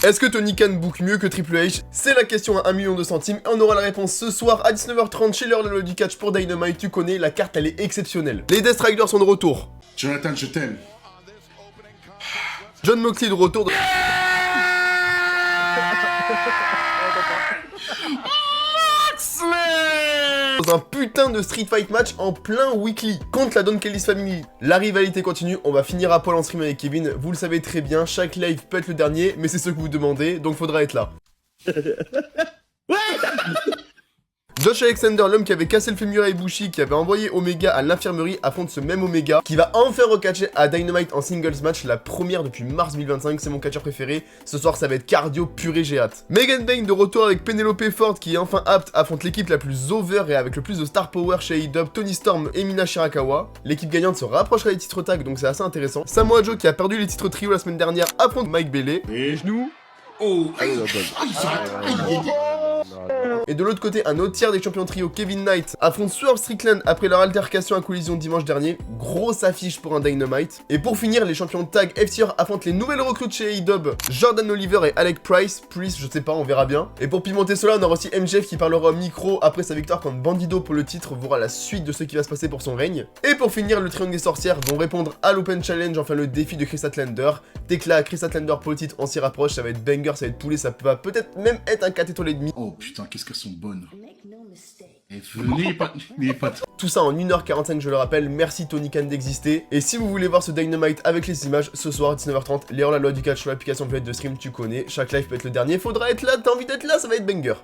Est-ce que Tony Khan book mieux que Triple H? C'est la question à 1 million de centimes. On aura la réponse ce soir à 19h30 chez l'heure de la loi du catch pour Dynamite. Tu connais, la carte elle est exceptionnelle. Les Death Riders sont de retour. Jonathan, je t'aime. John Moxley de retour. Dans un putain de Street Fight match en plein weekly contre la Don Kelly's Family. La rivalité continue, on va finir à poil en stream avec Kevin. Vous le savez très bien, chaque live peut être le dernier, mais c'est ce que vous demandez, donc faudra être là. Josh Alexander, l'homme qui avait cassé le fémur à Ibushi, qui avait envoyé Omega à l'infirmerie, affronte ce même Omega, qui va enfin recatcher à Dynamite en singles match, la première depuis mars 2025, c'est mon catcheur préféré. Ce soir, ça va être cardio pur et j'ai hâte. Megan Bayne de retour avec Penelope Ford, qui est enfin apte, affronte l'équipe la plus over et avec le plus de star power chez AEW, Toni Storm et Mina Shirakawa. L'équipe gagnante se rapprochera des titres tag, donc c'est assez intéressant. Samoa Joe, qui a perdu les titres trio la semaine dernière, affronte Mike Bailey. Les genoux. Oh, Et de l'autre côté, un autre tiers des champions trio, Kevin Knight, affronte Swerve Strickland après leur altercation à collision dimanche dernier. Grosse affiche pour un Dynamite. Et pour finir, les champions tag FTR affrontent les nouvelles recrues de chez AEW, Jordan Oliver et Alec Price, je sais pas, on verra bien. Et pour pimenter cela, on aura aussi MJF qui parlera au micro après sa victoire contre Bandido pour le titre, verra la suite de ce qui va se passer pour son règne. Et pour finir, le triangle des sorcières vont répondre à l'Open Challenge, enfin le défi de Chris Statlander. Tekla, Chris Statlander pour le titre, on s'y rapproche, ça va être banger, ça va être poulet, ça va peut-être même être un 4 étoiles et demi. oh putain, qu'est-ce qu'elles sont bonnes. Et n'ayez pas... Tout ça en 1h45, je le rappelle, merci Tony Khan d'exister. Et si vous voulez voir ce Dynamite avec les images, ce soir à 19h30, les hors la loi du catch sur l'application de stream, tu connais. Chaque live peut être le dernier, faudra être là, t'as envie d'être là, ça va être banger.